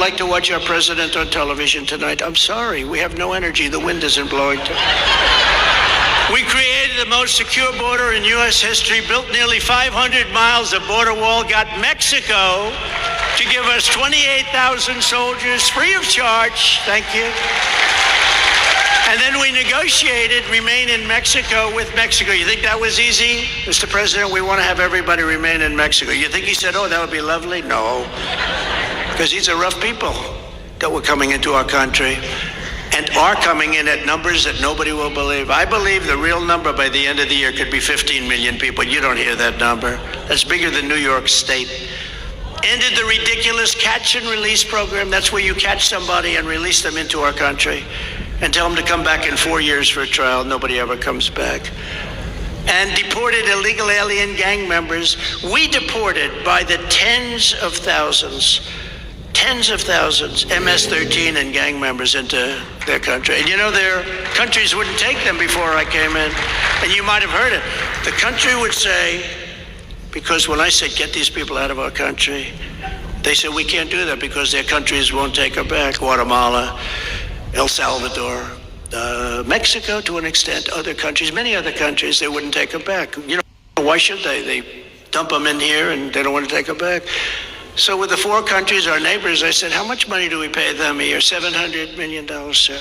like to watch our president on television tonight. I'm sorry, we have no energy. The wind isn't blowing. We created the most secure border in U.S. history, built nearly 500 miles of border wall, got Mexico to give us 28,000 soldiers free of charge. Thank you. And then we negotiated remain in Mexico with Mexico. You think that was easy? Mr. President, we want to have everybody remain in Mexico. You think he said, oh, that would be lovely? No. Because these are rough people that were coming into our country and are coming in at numbers that nobody will believe. I believe the real number by the end of the year could be 15 million people. You don't hear that number. That's bigger than New York State. Ended the ridiculous catch and release program. That's where you catch somebody and release them into our country and tell them to come back in 4 years for a trial. Nobody ever comes back. And deported illegal alien gang members. We deported by the tens of thousands, MS-13 and gang members into their country. And you know, their countries wouldn't take them before I came in. And you might have heard it. The country would say, because when I said get these people out of our country, they said we can't do that because their countries won't take them back. Guatemala, El Salvador, Mexico to an extent, other countries, many other countries, they wouldn't take them back. You know, why should they? They dump them in here and they don't want to take them back. So with the 4 countries, our neighbors, I said, how much money do we pay them a year? $700 million, sir.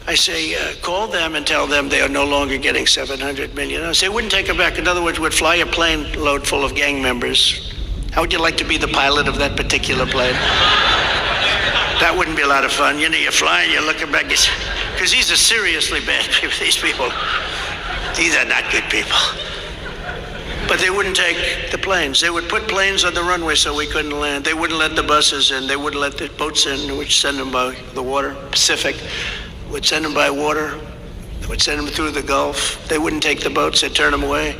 I say, call them and tell them they are no longer getting $700 million. I say, wouldn't take them back. In other words, would fly a plane load full of gang members. How would you like to be the pilot of that particular plane? That wouldn't be a lot of fun. You know, you're flying, you're looking back, because these are seriously bad people, these people. These are not good people. But they wouldn't take the planes. They would put planes on the runway so we couldn't land. They wouldn't let the buses in. They wouldn't let the boats in, which send them by the water, Pacific, would send them by water. They would send them through the Gulf. They wouldn't take the boats. They'd turn them away.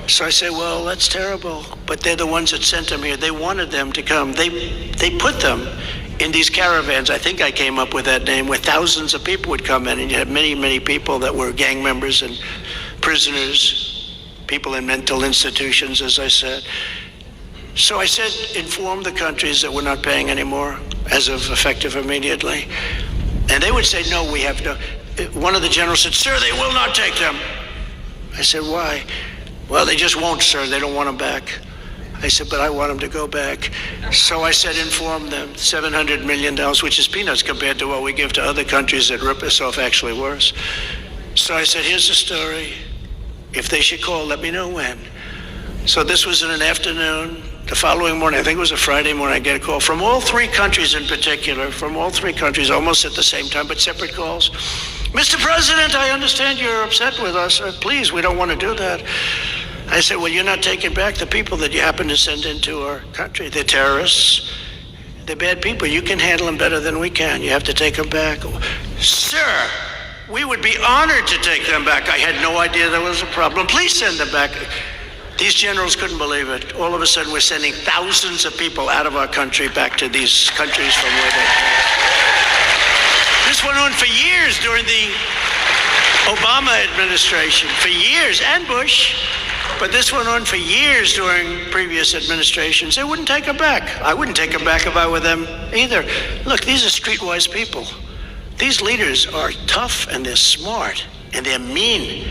So I say, well, that's terrible. But they're the ones that sent them here. They wanted them to come. They put them in these caravans. I think I came up with that name, where thousands of people would come in, and you had many, many people that were gang members and prisoners, people in mental institutions, as I said. So I said, inform the countries that we're not paying anymore, as of effective immediately. And they would say, no, we have no. One of the generals said, sir, they will not take them. I said, why? Well, they just won't, sir. They don't want them back. I said, but I want them to go back. So I said, inform them, $700 million, which is peanuts compared to what we give to other countries that rip us off, actually worse. So I said, here's the story. If they should call, let me know when. So this was in an afternoon. The following morning, I think it was a Friday morning, I get a call from all 3 countries in particular, from all 3 countries, almost at the same time, but separate calls. Mr. President, I understand you're upset with us. Please, we don't want to do that. I said, well, you're not taking back the people that you happen to send into our country. They're terrorists. They're bad people. You can handle them better than we can. You have to take them back. Sir, we would be honored to take them back. I had no idea there was a problem. Please send them back. These generals couldn't believe it. All of a sudden, we're sending thousands of people out of our country back to these countries from where they came. This went on for years during the Obama administration, for years, and Bush. But this went on for years during previous administrations. They wouldn't take them back. I wouldn't take them back if I were them either. Look, these are streetwise people. These leaders are tough, and they're smart, and they're mean,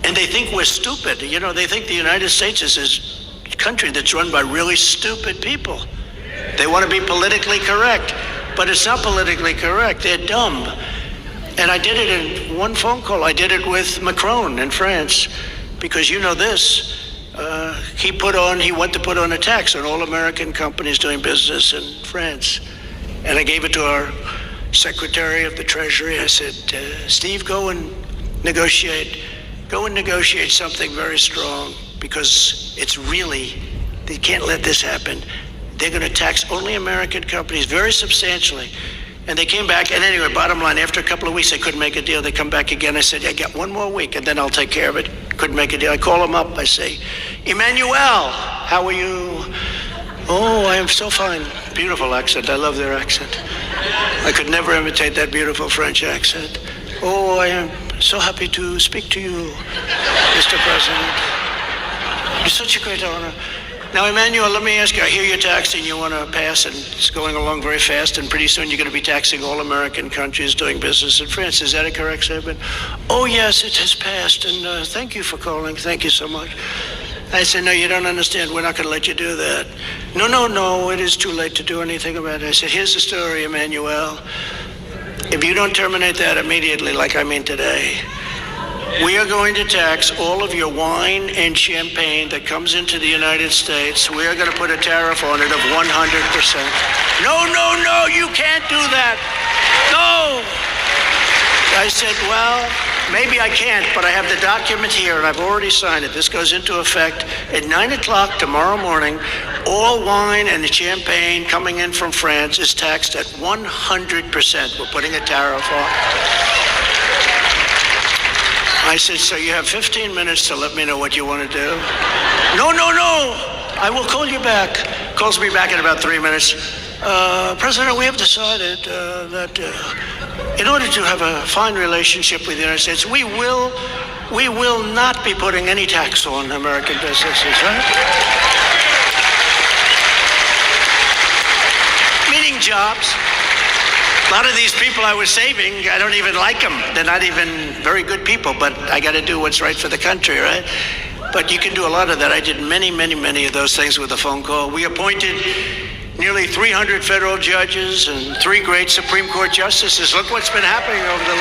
and they think we're stupid. You know, they think the United States is this country that's run by really stupid people. They want to be politically correct, but it's not politically correct. They're dumb. And I did it in one phone call. I did it with Macron in France, because you know this. He went to put on a tax on all American companies doing business in France. And I gave it to our Secretary of the Treasury. I said, Steve, go and negotiate something very strong, because it's really, they can't let this happen. They're going to tax only American companies very substantially. And they came back, and anyway, bottom line, after a couple of weeks, they couldn't make a deal. They come back again. I said, I got 1 more week, and then I'll take care of it. Couldn't make a deal. I call them up. I say, Emmanuel, how are you? Oh, I am so fine. Beautiful accent. I love their accent. I could never imitate that beautiful French accent. Oh, I am so happy to speak to you, Mr. President. It's such a great honor. Now, Emmanuel, let me ask you, I hear you're taxing, you want to pass, and it's going along very fast, and pretty soon you're going to be taxing all American countries doing business in France. Is that a correct statement? Oh, yes, it has passed, and thank you for calling. Thank you so much. I said, no, you don't understand. We're not going to let you do that. No, it is too late to do anything about it. I said, here's the story, Emmanuel. If you don't terminate that immediately, like I mean today, we are going to tax all of your wine and champagne that comes into the United States. We are going to put a tariff on it of 100%. No, you can't do that. No. I said, well, maybe I can't, but I have the document here, and I've already signed it. This goes into effect at 9 o'clock tomorrow morning. All wine and champagne coming in from France is taxed at 100%. We're putting a tariff on. I said, so you have 15 minutes to let me know what you want to do. No. I will call you back. Calls me back in about 3 minutes. President, we have decided that in order to have a fine relationship with the United States, we will not be putting any tax on American businesses, right? Meaning jobs. A lot of these people I was saving, I don't even like them. They're not even very good people, but I got to do what's right for the country, right? But you can do a lot of that. I did many of those things with a phone call. We appointed nearly 300 federal judges and 3 great Supreme Court justices. Look what's been happening over the